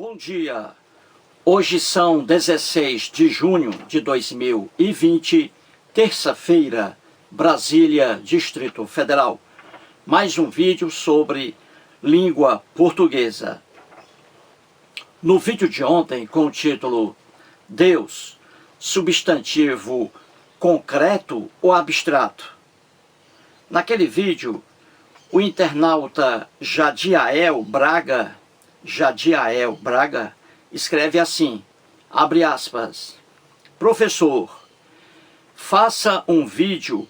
Bom dia, hoje são 16 de junho de 2020, terça-feira, Brasília, Distrito Federal. Mais um vídeo sobre língua portuguesa. No vídeo de ontem, com o título Deus, substantivo concreto ou abstrato? Naquele vídeo, o internauta Jadiael Braga escreve assim, abre aspas, professor, faça um vídeo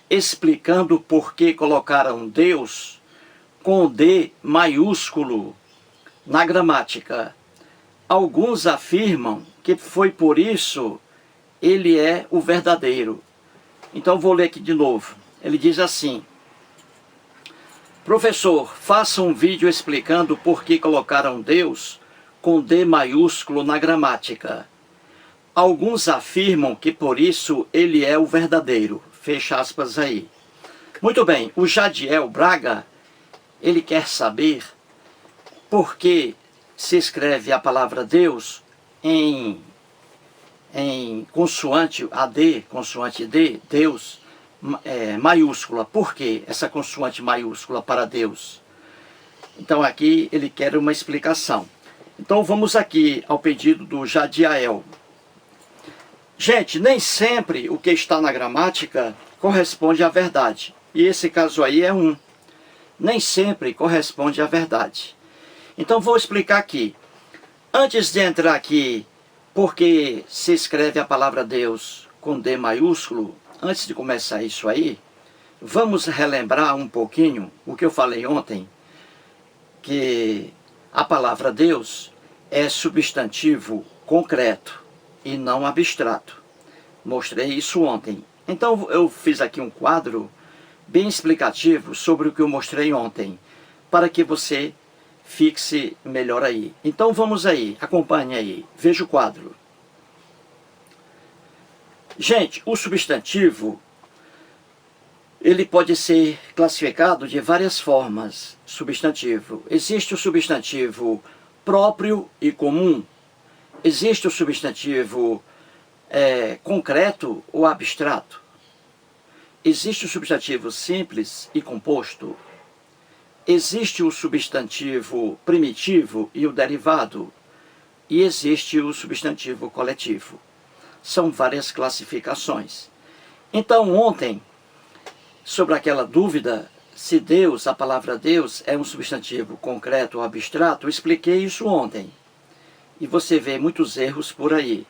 explicando por que colocaram Deus com D maiúsculo na gramática. Alguns afirmam que foi por isso ele é o verdadeiro. Então vou ler aqui de novo. Ele diz assim, professor, faça um vídeo explicando por que colocaram Deus com D maiúsculo na gramática. Alguns afirmam que por isso ele é o verdadeiro. Fecha aspas aí. Muito bem, o Jadiel Braga, ele quer saber por que se escreve a palavra Deus em consoante AD, consoante D, Deus, maiúscula. Por que essa consoante maiúscula para Deus? Então aqui ele quer uma explicação. Então vamos aqui ao pedido do Jadiael. Gente, nem sempre o que está na gramática corresponde à verdade. E esse caso aí é um. Nem sempre corresponde à verdade. Então vou explicar aqui. Antes de entrar aqui, porque se escreve a palavra Deus com D maiúsculo, antes de começar isso aí, vamos relembrar um pouquinho o que eu falei ontem, que a palavra Deus é substantivo concreto e não abstrato. Mostrei isso ontem. Então eu fiz aqui um quadro bem explicativo sobre o que eu mostrei ontem, para que você fixe melhor aí. Então vamos aí, acompanhe aí, veja o quadro. Gente, o substantivo, ele pode ser classificado de várias formas. Substantivo. Existe o substantivo próprio e comum. Existe o substantivo concreto ou abstrato. Existe o substantivo simples e composto. Existe o substantivo primitivo e o derivado. E existe o substantivo coletivo. São várias classificações. Então, ontem, sobre aquela dúvida, se Deus, a palavra Deus, é um substantivo concreto ou abstrato, eu expliquei isso ontem. E você vê muitos erros por aí,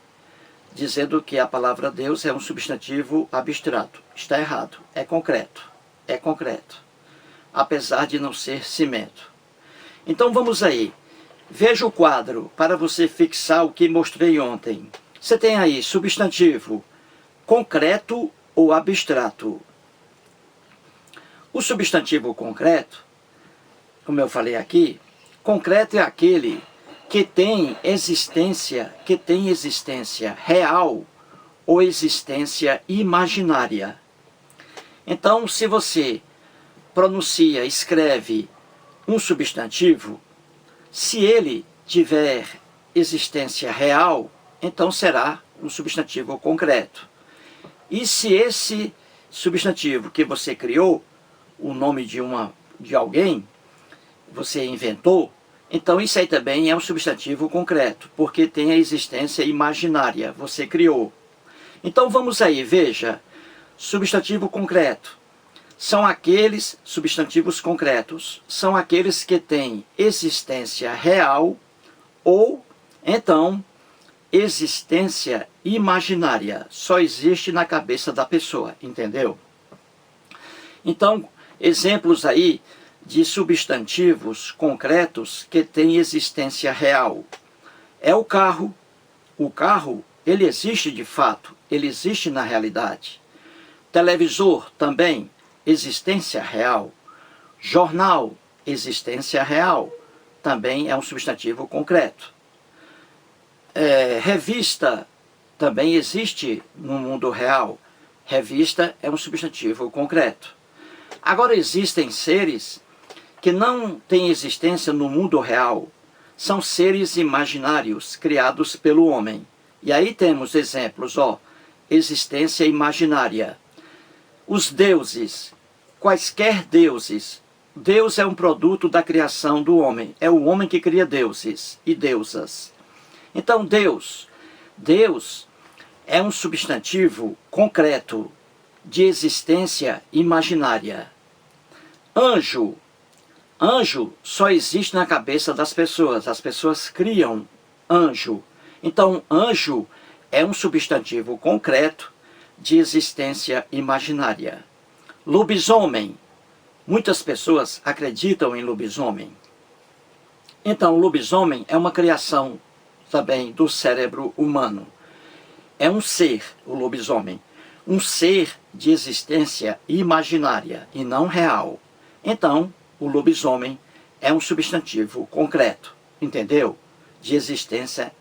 dizendo que a palavra Deus é um substantivo abstrato. Está errado, é concreto. É concreto. Apesar de não ser cimento. Então vamos aí. Veja o quadro para você fixar o que mostrei ontem. Você tem aí substantivo concreto ou abstrato. O substantivo concreto, como eu falei aqui, concreto é aquele que tem existência real ou existência imaginária. Então, se você pronuncia, escreve um substantivo, se ele tiver existência real, então será um substantivo concreto. E se esse substantivo que você criou, o nome de alguém, você inventou, então isso aí também é um substantivo concreto, porque tem a existência imaginária, você criou. Então vamos aí, veja, substantivo concreto. São aqueles substantivos concretos, são aqueles que têm existência real ou, então, existência imaginária. Só existe na cabeça da pessoa, entendeu? Então, exemplos aí de substantivos concretos que têm existência real. É o carro. O carro, ele existe de fato, ele existe na realidade. Televisor também, existência real. Jornal, existência real, também é um substantivo concreto. Revista também existe no mundo real. Revista é um substantivo concreto. Agora existem seres que não têm existência no mundo real, são seres imaginários criados pelo homem. E aí temos exemplos, existência imaginária. Os deuses, quaisquer deuses. Deus é um produto da criação do homem. É o homem que cria deuses e deusas. Então Deus é um substantivo concreto de existência imaginária. Anjo só existe na cabeça das pessoas. As pessoas criam anjo. Então, anjo é um substantivo concreto de existência imaginária. Lobisomem. Muitas pessoas acreditam em lobisomem. Então, lobisomem é uma criação também do cérebro humano. É um ser, o lobisomem. Um ser de existência imaginária e não real. Então, o lobisomem é um substantivo concreto, entendeu? De existência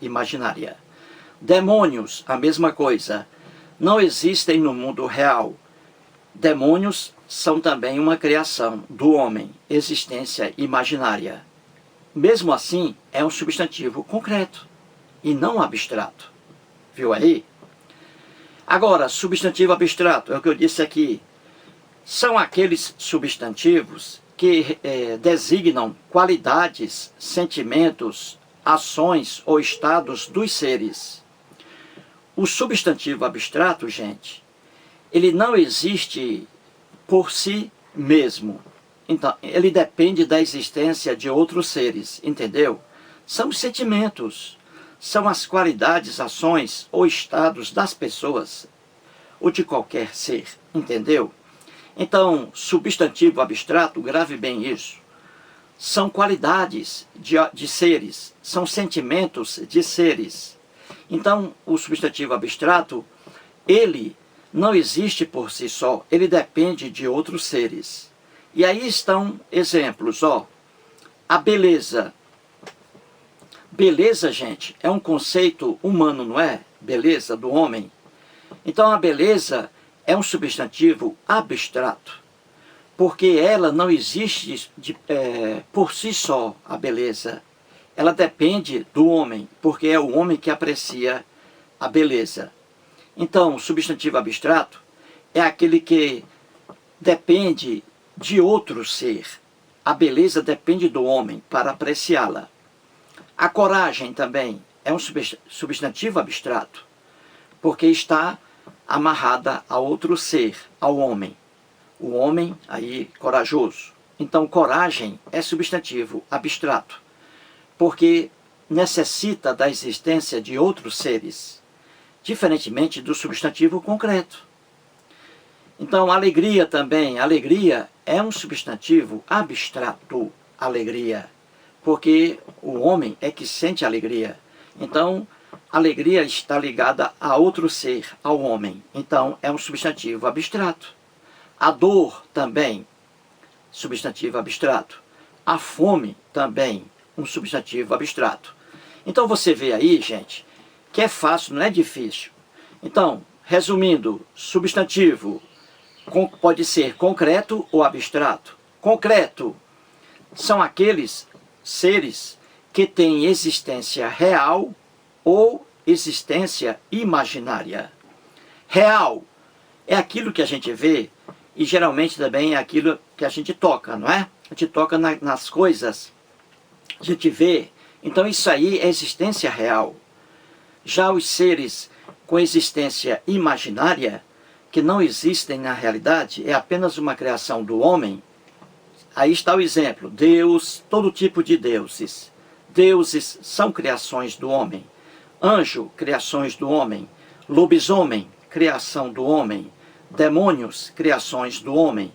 imaginária. Demônios, a mesma coisa. Não existem no mundo real. Demônios são também uma criação do homem, existência imaginária. Mesmo assim, é um substantivo concreto e não abstrato. Viu aí? Agora, substantivo abstrato, é o que eu disse aqui. São aqueles substantivos que designam qualidades, sentimentos, ações ou estados dos seres. O substantivo abstrato, gente, ele não existe por si mesmo. Então, ele depende da existência de outros seres, entendeu? São os sentimentos, são as qualidades, ações ou estados das pessoas ou de qualquer ser, entendeu? Então, substantivo abstrato, grave bem isso, são qualidades de seres, são sentimentos de seres. Então, o substantivo abstrato, ele não existe por si só, ele depende de outros seres. E aí estão exemplos, a beleza. Beleza, gente, é um conceito humano, não é? Beleza do homem. Então, a beleza é um substantivo abstrato, porque ela não existe por si só, a beleza. Ela depende do homem, porque é o homem que aprecia a beleza. Então, o substantivo abstrato é aquele que depende de outro ser. A beleza depende do homem para apreciá-la. A coragem também é um substantivo abstrato, porque está amarrada a outro ser, ao homem. O homem, aí, corajoso. Então, coragem é substantivo abstrato, porque necessita da existência de outros seres, diferentemente do substantivo concreto. Então, alegria também. Alegria é um substantivo abstrato, alegria, porque o homem é que sente alegria. Então, alegria está ligada a outro ser, ao homem. Então, é um substantivo abstrato. A dor também, substantivo abstrato. A fome também, um substantivo abstrato. Então, você vê aí, gente, que é fácil, não é difícil. Então, resumindo, substantivo pode ser concreto ou abstrato. Concreto são aqueles seres que têm existência real ou existência imaginária. Real é aquilo que a gente vê e geralmente também é aquilo que a gente toca, não é? A gente toca nas coisas, a gente vê. Então isso aí é existência real. Já os seres com existência imaginária, que não existem na realidade, é apenas uma criação do homem. Aí está o exemplo, Deus, todo tipo de deuses. Deuses são criações do homem. Anjo, criações do homem. Lobisomem, criação do homem. Demônios, criações do homem.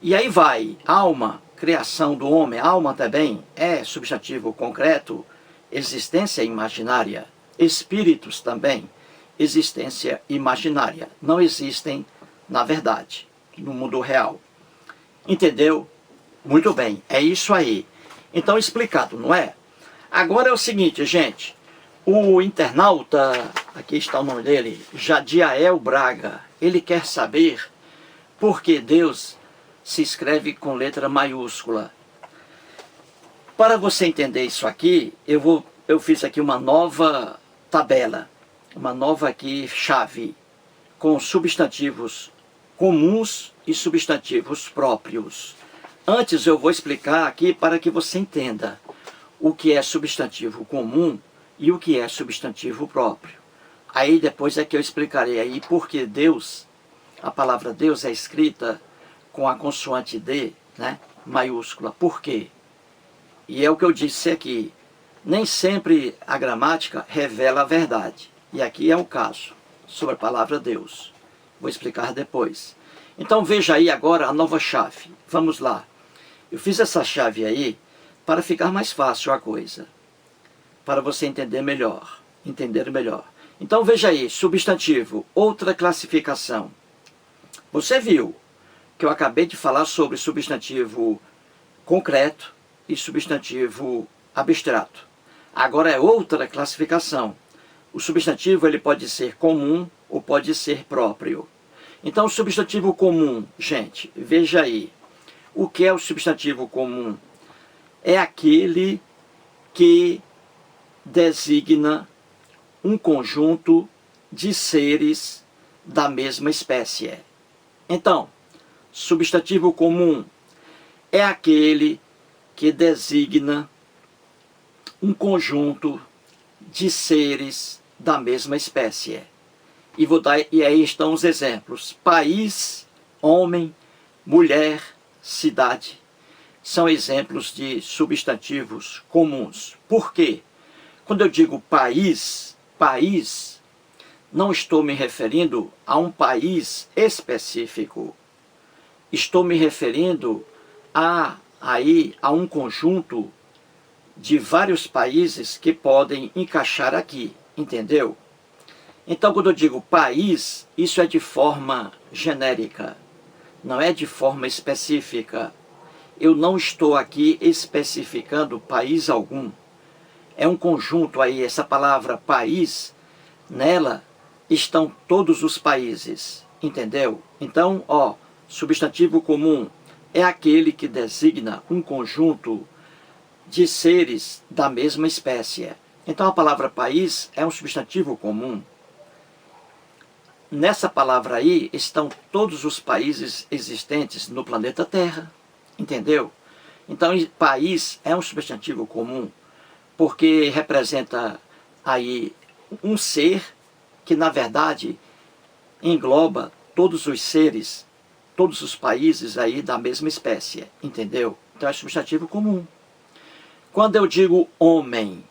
E aí vai, alma, criação do homem. Alma também é substantivo concreto, existência imaginária. Espíritos também, existência imaginária. Não existem na verdade, no mundo real. Entendeu? Muito bem, é isso aí. Então, explicado, não é? Agora é o seguinte, gente. O internauta, aqui está o nome dele, Jadiael Braga. Ele quer saber por que Deus se escreve com letra maiúscula. Para você entender isso aqui, eu fiz aqui uma nova tabela, uma nova aqui chave, com substantivos comuns e substantivos próprios. Antes eu vou explicar aqui para que você entenda o que é substantivo comum e o que é substantivo próprio. Aí depois é que eu explicarei aí porque Deus, a palavra Deus é escrita com a consoante D, né, maiúscula. Por quê? E é o que eu disse aqui. Nem sempre a gramática revela a verdade. E aqui é o caso, sobre a palavra Deus. Vou explicar depois. Então veja aí agora a nova chave. Vamos lá. Eu fiz essa chave aí para ficar mais fácil a coisa. Para você entender melhor. Então veja aí, substantivo, outra classificação. Você viu que eu acabei de falar sobre substantivo concreto e substantivo abstrato. Agora é outra classificação. O substantivo ele pode ser comum ou pode ser próprio. Então o substantivo comum, gente, veja aí. O que é o substantivo comum? É aquele que designa um conjunto de seres da mesma espécie. Então, substantivo comum é aquele que designa um conjunto de seres da mesma espécie. E aí estão os exemplos. País, homem, mulher, cidade. São exemplos de substantivos comuns. Por quê? Quando eu digo país, não estou me referindo a um país específico. Estou me referindo a um conjunto de vários países que podem encaixar aqui, entendeu? Então, quando eu digo país, isso é de forma genérica, não é de forma específica. Eu não estou aqui especificando país algum. É um conjunto aí, essa palavra país, nela estão todos os países, entendeu? Então, substantivo comum é aquele que designa um conjunto de seres da mesma espécie. Então a palavra país é um substantivo comum. Nessa palavra aí estão todos os países existentes no planeta Terra, entendeu? Então país é um substantivo comum, porque representa aí um ser que na verdade engloba todos os seres, todos os países aí da mesma espécie, entendeu? Então é substantivo comum. Quando eu digo homem,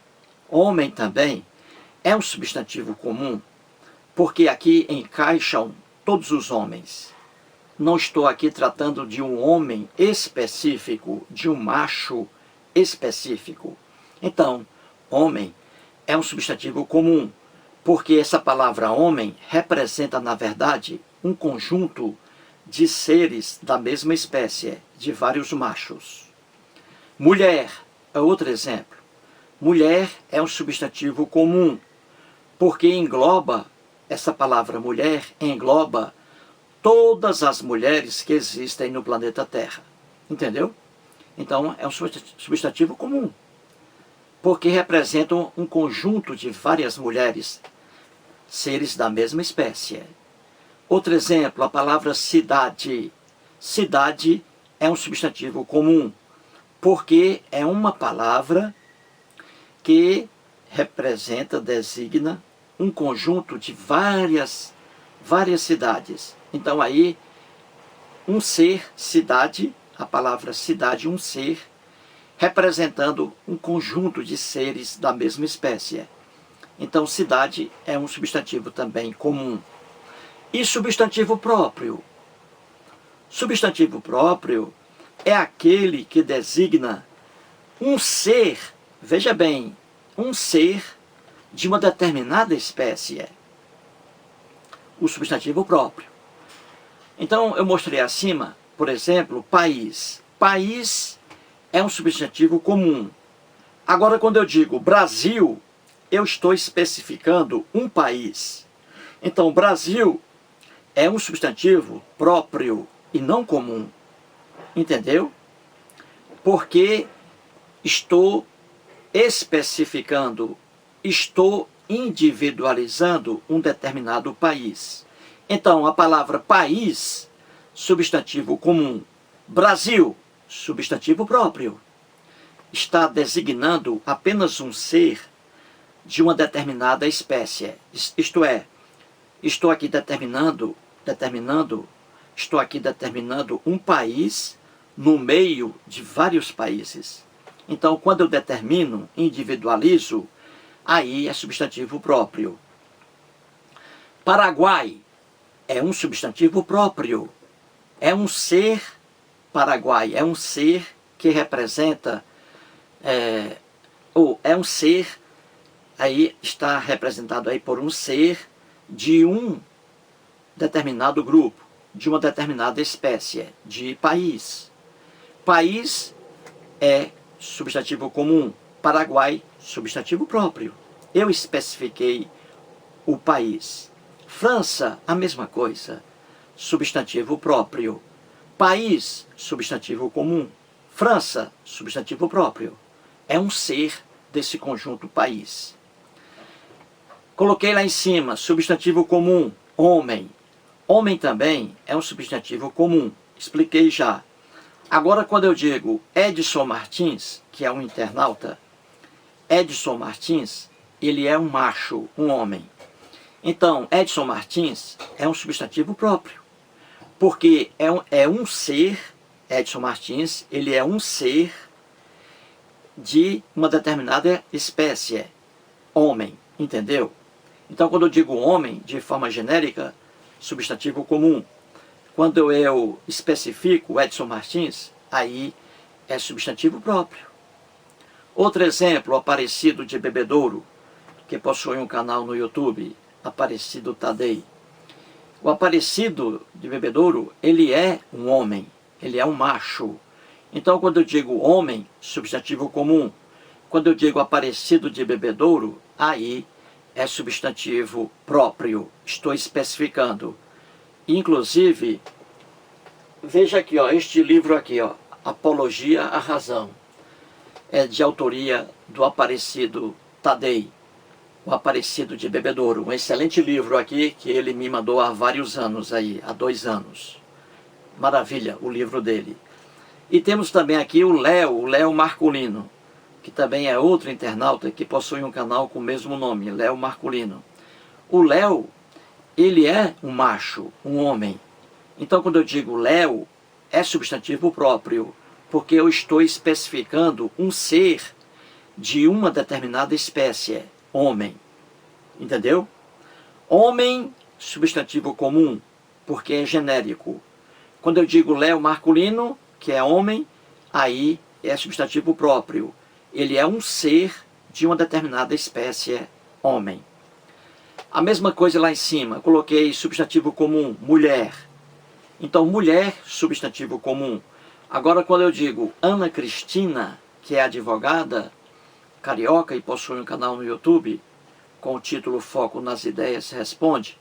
homem também é um substantivo comum, porque aqui encaixam todos os homens. Não estou aqui tratando de um homem específico, de um macho específico. Então, homem é um substantivo comum, porque essa palavra homem representa, na verdade, um conjunto de seres da mesma espécie, de vários machos. Mulher é outro exemplo. Mulher é um substantivo comum, porque engloba, essa palavra mulher engloba todas as mulheres que existem no planeta Terra. Entendeu? Então é um substantivo comum, porque representam um conjunto de várias mulheres, seres da mesma espécie. Outro exemplo, a palavra cidade. Cidade é um substantivo comum, porque é uma palavra que representa, designa um conjunto de várias cidades. Então aí, um ser, cidade, a palavra cidade, um ser, representando um conjunto de seres da mesma espécie. Então cidade é um substantivo também comum. E substantivo próprio? Substantivo próprio é aquele que designa um ser, veja bem, um ser de uma determinada espécie. O substantivo próprio. Então eu mostrei acima, por exemplo, país. País é um substantivo comum. Agora quando eu digo Brasil, eu estou especificando um país. Então Brasil é um substantivo próprio e não comum. Entendeu? Porque estou especificando, estou individualizando um determinado país. Então, a palavra país, substantivo comum. Brasil, substantivo próprio. Está designando apenas um ser de uma determinada espécie. Isto é, estou aqui determinando um país no meio de vários países. Então, quando eu determino, individualizo, aí é substantivo próprio. Paraguai é um substantivo próprio. É um ser paraguai, é um ser que representa, é um ser, aí está representado aí por um ser de um determinado grupo, de uma determinada espécie, de país. País é substantivo comum, Paraguai, substantivo próprio. Eu especifiquei o país. França, a mesma coisa, substantivo próprio. País, substantivo comum. França, substantivo próprio. É um ser desse conjunto país. Coloquei lá em cima, substantivo comum, homem. Homem também é um substantivo comum. Expliquei já. Agora, quando eu digo Edson Martins, que é um internauta, Edson Martins, ele é um macho, um homem. Então, Edson Martins é um substantivo próprio. Porque é um ser, Edson Martins, ele é um ser de uma determinada espécie, homem, entendeu? Então, quando eu digo homem, de forma genérica, substantivo comum. Quando eu especifico Edson Martins, aí é substantivo próprio. Outro exemplo, Aparecido de Bebedouro, que possui um canal no YouTube, Aparecido Tadei. O Aparecido de Bebedouro, ele é um homem, ele é um macho. Então, quando eu digo homem, substantivo comum. Quando eu digo Aparecido de Bebedouro, aí é substantivo próprio. Estou especificando. Inclusive, veja aqui, ó, este livro aqui, ó, Apologia à Razão, é de autoria do Aparecido Tadei, o Aparecido de Bebedouro. Um excelente livro aqui que ele me mandou há vários anos aí, há 2 anos. Maravilha, o livro dele. E temos também aqui o Léo Marculino, que também é outro internauta que possui um canal com o mesmo nome, Léo Marculino. O Léo, ele é um macho, um homem. Então, quando eu digo Léo, é substantivo próprio, porque eu estou especificando um ser de uma determinada espécie, homem. Entendeu? Homem, substantivo comum, porque é genérico. Quando eu digo Léo Marculino, que é homem, aí é substantivo próprio. Ele é um ser de uma determinada espécie, homem. A mesma coisa lá em cima, coloquei substantivo comum, mulher. Então, mulher, substantivo comum. Agora, quando eu digo Ana Cristina, que é advogada, carioca e possui um canal no YouTube, com o título Foco nas Ideias Responde,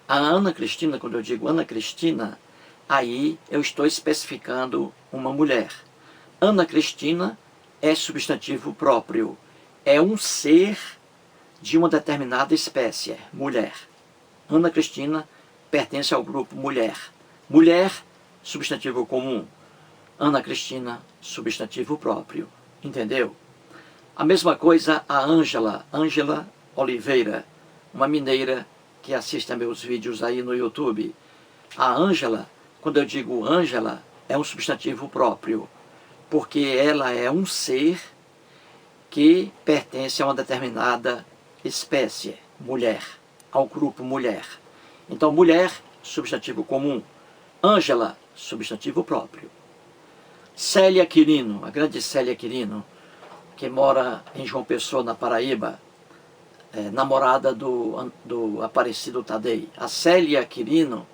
a Ana Cristina, quando eu digo Ana Cristina, aí eu estou especificando uma mulher. Ana Cristina é substantivo próprio. É um ser de uma determinada espécie, mulher. Ana Cristina pertence ao grupo mulher. Mulher, substantivo comum. Ana Cristina, substantivo próprio. Entendeu? A mesma coisa a Ângela Oliveira, uma mineira que assiste a meus vídeos aí no YouTube. A Ângela, quando eu digo Ângela, é um substantivo próprio, porque ela é um ser que pertence a uma determinada espécie, mulher, ao grupo mulher. Então, mulher, substantivo comum. Ângela, substantivo próprio. Célia Quirino, a grande Célia Quirino, que mora em João Pessoa, na Paraíba, namorada do Aparecido Tadei. A Célia Quirino,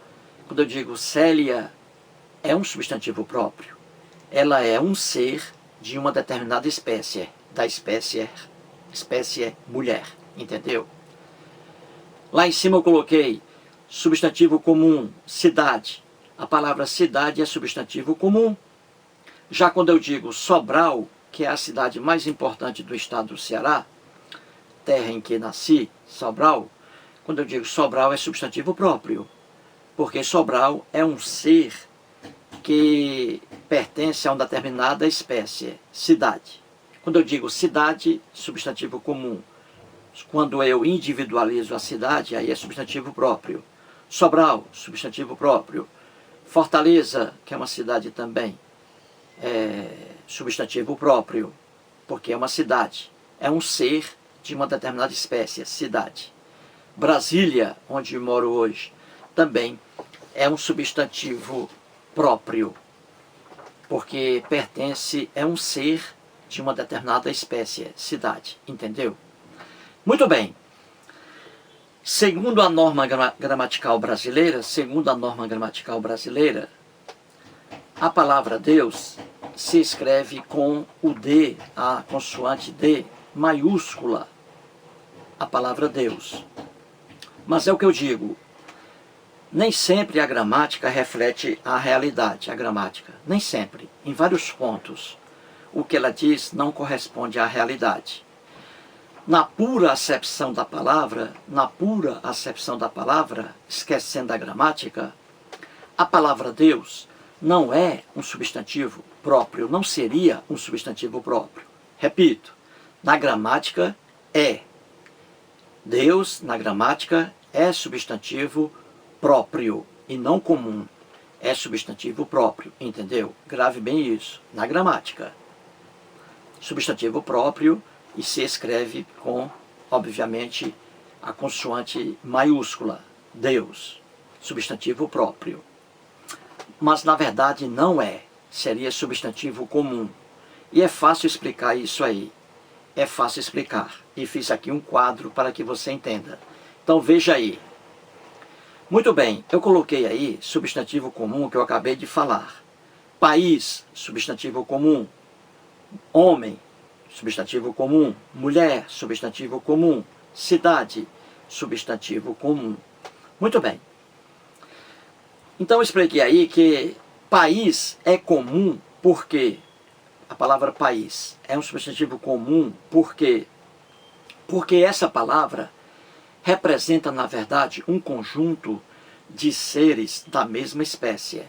quando eu digo Célia, é um substantivo próprio. Ela é um ser de uma determinada espécie, da espécie mulher, entendeu? Lá em cima eu coloquei substantivo comum, cidade. A palavra cidade é substantivo comum. Já quando eu digo Sobral, que é a cidade mais importante do estado do Ceará, terra em que nasci, Sobral. Quando eu digo Sobral é substantivo próprio, porque Sobral é um ser que pertence a uma determinada espécie, cidade. Quando eu digo cidade, substantivo comum. Quando eu individualizo a cidade, aí é substantivo próprio. Sobral, substantivo próprio. Fortaleza, que é uma cidade também, é substantivo próprio, porque é uma cidade. É um ser de uma determinada espécie, cidade. Brasília, onde moro hoje, também é um substantivo próprio, porque pertence, é um ser de uma determinada espécie, cidade, entendeu? Muito bem. Segundo a norma gramatical brasileira, a palavra Deus se escreve com o D, a consoante D maiúscula, a palavra Deus. Mas é o que eu digo, nem sempre a gramática reflete a realidade, a gramática, nem sempre, em vários pontos. O que ela diz não corresponde à realidade. Na pura acepção da palavra, esquecendo a gramática, a palavra Deus não é um substantivo próprio, não seria um substantivo próprio. Repito, na gramática é. Deus, na gramática, é substantivo próprio e não comum. É substantivo próprio, entendeu? Grave bem isso, na gramática. Substantivo próprio e se escreve com, obviamente, a consoante maiúscula, Deus, substantivo próprio. Mas, na verdade, não é. Seria substantivo comum. E é fácil explicar isso aí. É fácil explicar. E fiz aqui um quadro para que você entenda. Então, veja aí. Muito bem, eu coloquei aí substantivo comum que eu acabei de falar. País, substantivo comum. Homem, substantivo comum. Mulher, substantivo comum. Cidade, substantivo comum. Muito bem. Então eu expliquei aí que país é comum porque a palavra país é um substantivo comum porque essa palavra representa, na verdade, um conjunto de seres da mesma espécie.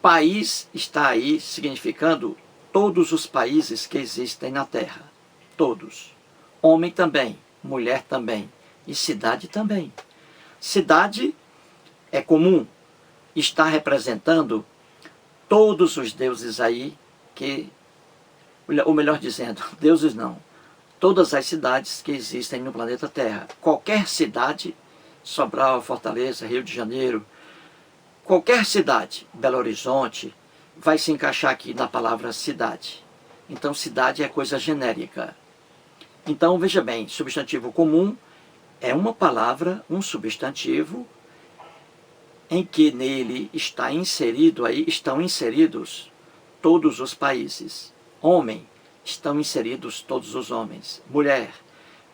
País está aí significando todos os países que existem na Terra. Todos. Homem também, mulher também e cidade também. Cidade é comum, está representando todos os deuses aí que, ou melhor dizendo, deuses não, todas as cidades que existem no planeta Terra. Qualquer cidade, Sobral, Fortaleza, Rio de Janeiro, qualquer cidade, Belo Horizonte, vai se encaixar aqui na palavra cidade. Então, cidade é coisa genérica. Então, veja bem, substantivo comum é uma palavra, um substantivo, em que nele está inserido, aí estão inseridos todos os países. Homem, estão inseridos todos os homens. Mulher,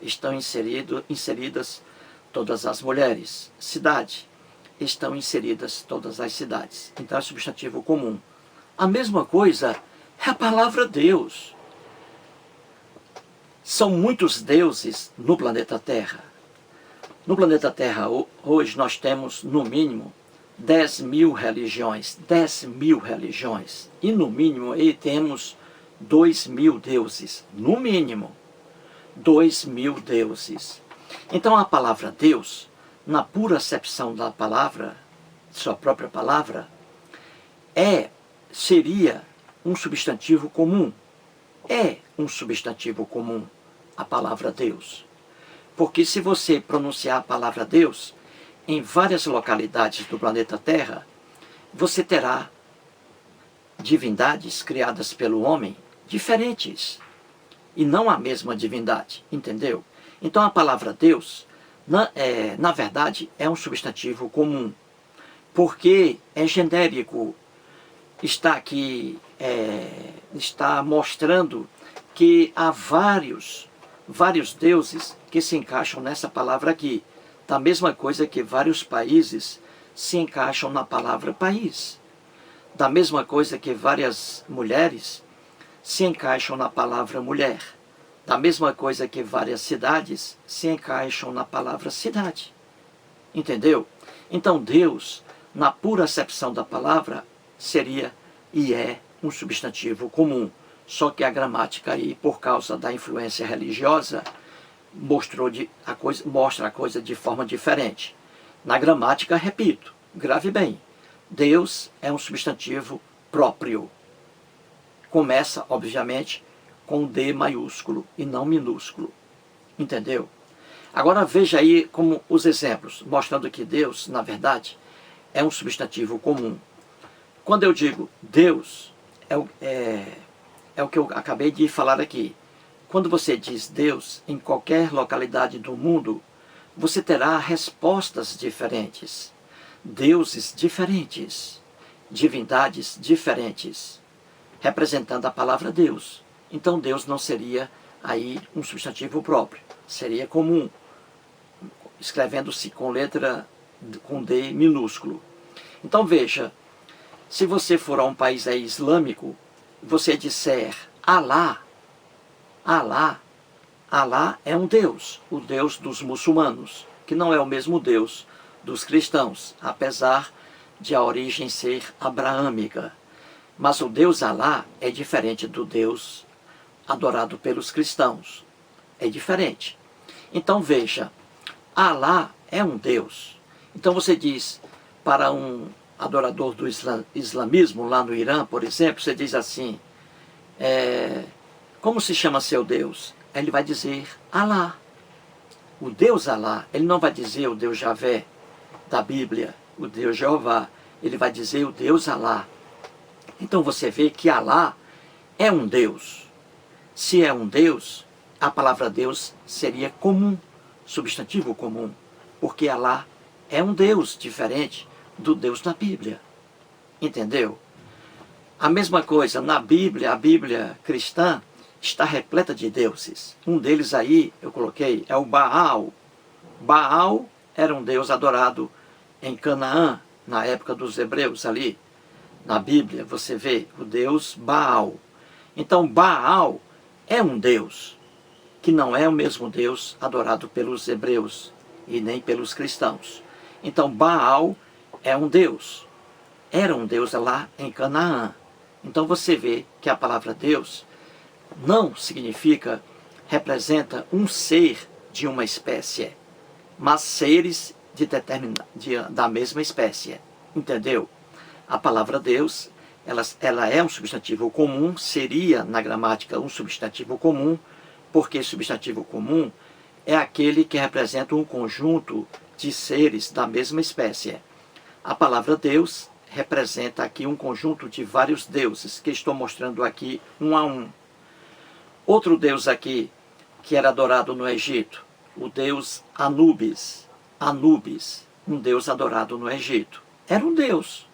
estão inseridas todas as mulheres. Cidade, estão inseridas todas as cidades. Então é substantivo comum. A mesma coisa é a palavra Deus. São muitos deuses no planeta Terra. No planeta Terra, hoje nós temos, no mínimo, 10.000 religiões. 10.000 religiões. E, no mínimo, aí temos 2.000 deuses. No mínimo, 2.000 deuses. Então, a palavra Deus, na pura acepção da palavra, sua própria palavra, seria um substantivo comum. É um substantivo comum a palavra Deus. Porque se você pronunciar a palavra Deus em várias localidades do planeta Terra, você terá divindades criadas pelo homem diferentes e não a mesma divindade, entendeu? Então a palavra Deus, na verdade, é um substantivo comum, porque é genérico. Está aqui, está mostrando que há vários deuses que se encaixam nessa palavra aqui, da mesma coisa que vários países se encaixam na palavra país, da mesma coisa que várias mulheres se encaixam na palavra mulher. Da mesma coisa que várias cidades se encaixam na palavra cidade. Entendeu? Então Deus, na pura acepção da palavra, seria e é um substantivo comum. Só que a gramática aí, por causa da influência religiosa, mostra a coisa de forma diferente. Na gramática, repito, grave bem, Deus é um substantivo próprio. Começa, obviamente, com D maiúsculo e não minúsculo. Entendeu? Agora veja aí como os exemplos, mostrando que Deus, na verdade, é um substantivo comum. Quando eu digo Deus, é o que eu acabei de falar aqui. Quando você diz Deus em qualquer localidade do mundo, você terá respostas diferentes, deuses diferentes, divindades diferentes, representando a palavra Deus. Então Deus não seria aí um substantivo próprio, seria comum, escrevendo-se com D minúsculo. Então veja, se você for a um país islâmico, você disser Alá, Alá, Alá é um Deus, o Deus dos muçulmanos, que não é o mesmo Deus dos cristãos, apesar de a origem ser abraâmica. Mas o Deus Alá é diferente do Deus adorado pelos cristãos. É diferente. Então veja, Alá é um Deus. Então você diz para um adorador do islamismo, lá no Irã, por exemplo, você diz assim, como se chama seu Deus? Ele vai dizer Alá. O Deus Alá, ele não vai dizer o Deus Javé da Bíblia, o Deus Jeová, ele vai dizer o Deus Alá. Então você vê que Alá é um Deus. Se é um Deus, a palavra Deus seria comum, substantivo comum, porque Alá é um Deus diferente do Deus da Bíblia. Entendeu? A mesma coisa, na Bíblia, a Bíblia cristã está repleta de deuses. Um deles aí, eu coloquei, é o Baal. Baal era um deus adorado em Canaã, na época dos hebreus ali. Na Bíblia você vê o deus Baal. Então Baal é um deus, que não é o mesmo Deus adorado pelos hebreus e nem pelos cristãos. Então Baal é um Deus. Era um Deus lá em Canaã. Então você vê que a palavra Deus não significa, representa um ser de uma espécie, mas seres da mesma espécie. Entendeu? A palavra Deus, ela é um substantivo comum, seria na gramática um substantivo comum, porque substantivo comum é aquele que representa um conjunto de seres da mesma espécie. A palavra Deus representa aqui um conjunto de vários deuses, que estou mostrando aqui um a um. Outro deus aqui, que era adorado no Egito, o deus Anubis. Anubis, um deus adorado no Egito. Era um deus.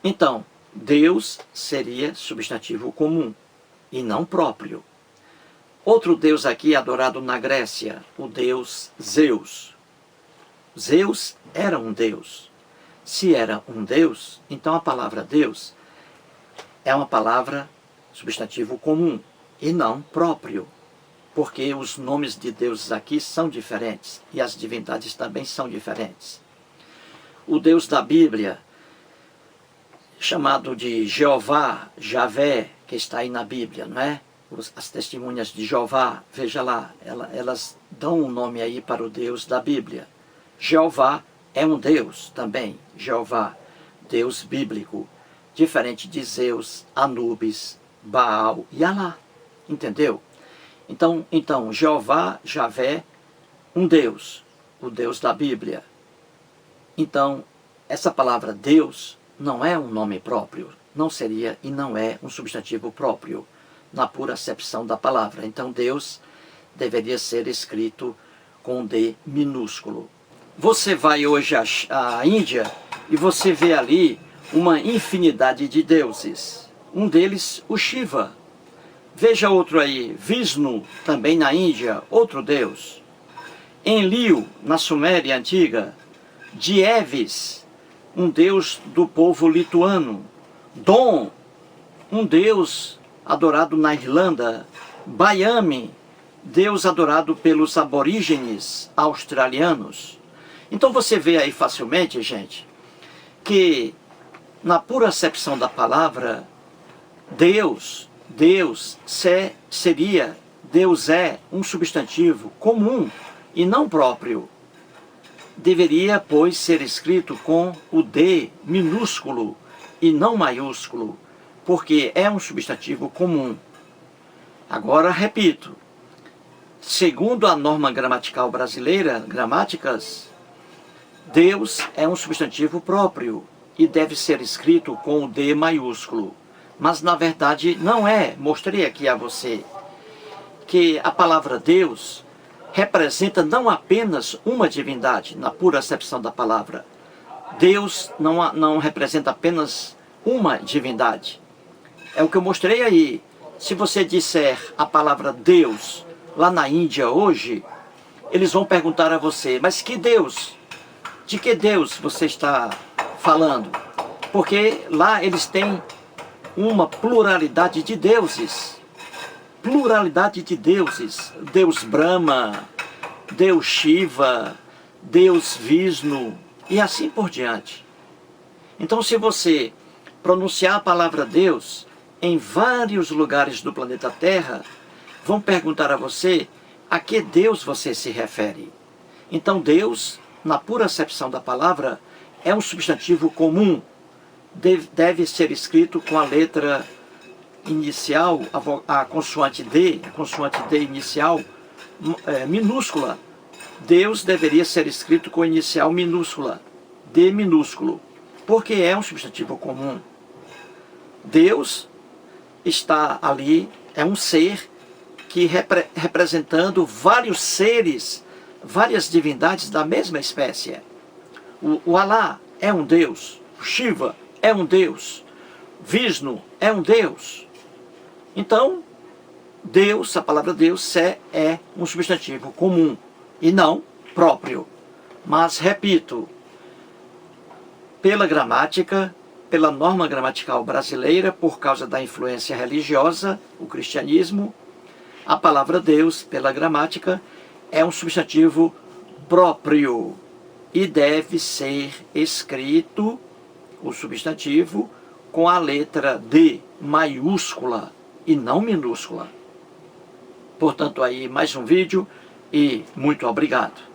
Então, Deus seria substantivo comum, e não próprio. Outro deus aqui adorado na Grécia, o deus Zeus. Zeus era um deus. Se era um deus, então a palavra Deus é uma palavra substantivo comum e não próprio, porque os nomes de deuses aqui são diferentes e as divindades também são diferentes. O Deus da Bíblia, chamado de Jeová, Javé, que está aí na Bíblia, não é? As testemunhas de Jeová, veja lá, elas dão um nome aí para o Deus da Bíblia. Jeová é um Deus também, Jeová, Deus bíblico, diferente de Zeus, Anubis, Baal e Alá. Entendeu? Então Jeová, Javé, um Deus, o Deus da Bíblia. Então, essa palavra Deus não é um nome próprio, não seria e não é um substantivo próprio, na pura acepção da palavra. Então Deus deveria ser escrito com D minúsculo. Você vai hoje à Índia e você vê ali uma infinidade de deuses. Um deles, o Shiva. Veja outro aí, Vishnu, também na Índia, outro deus. Enlil, na Suméria antiga. Dievis, um deus do povo lituano. Dom, um deus adorado na Irlanda. Baiame, Deus adorado pelos aborígenes australianos. Então você vê aí facilmente, gente, que na pura acepção da palavra, Deus é um substantivo comum e não próprio. Deveria, pois, ser escrito com o D minúsculo e não maiúsculo, porque é um substantivo comum. Agora, repito, segundo a norma gramatical brasileira, Gramáticas, Deus é um substantivo próprio e deve ser escrito com o D maiúsculo. Mas, na verdade, não é. Mostrei aqui a você que a palavra Deus representa não apenas uma divindade, na pura acepção da palavra. Deus não representa apenas uma divindade. É o que eu mostrei aí. Se você disser a palavra Deus lá na Índia hoje, eles vão perguntar a você, mas que Deus? De que Deus você está falando? Porque lá eles têm uma pluralidade de deuses. Pluralidade de deuses. Deus Brahma, Deus Shiva, Deus Vishnu e assim por diante. Então, se você pronunciar a palavra Deus em vários lugares do planeta Terra, vão perguntar a você a que Deus você se refere. Então, Deus, na pura acepção da palavra, é um substantivo comum. Deve ser escrito com a letra inicial, a consoante D inicial, minúscula. Deus deveria ser escrito com inicial minúscula, D minúsculo, porque é um substantivo comum. Deus está ali, é um ser que representando vários seres, várias divindades da mesma espécie. O Alá é um Deus, o Shiva é um Deus, Vishnu é um Deus. Então, Deus, a palavra Deus é um substantivo comum e não próprio. Mas, repito, pela gramática, pela norma gramatical brasileira, por causa da influência religiosa, o cristianismo, a palavra Deus, pela gramática, é um substantivo próprio e deve ser escrito, o substantivo, com a letra D maiúscula e não minúscula. Portanto, aí mais um vídeo e muito obrigado.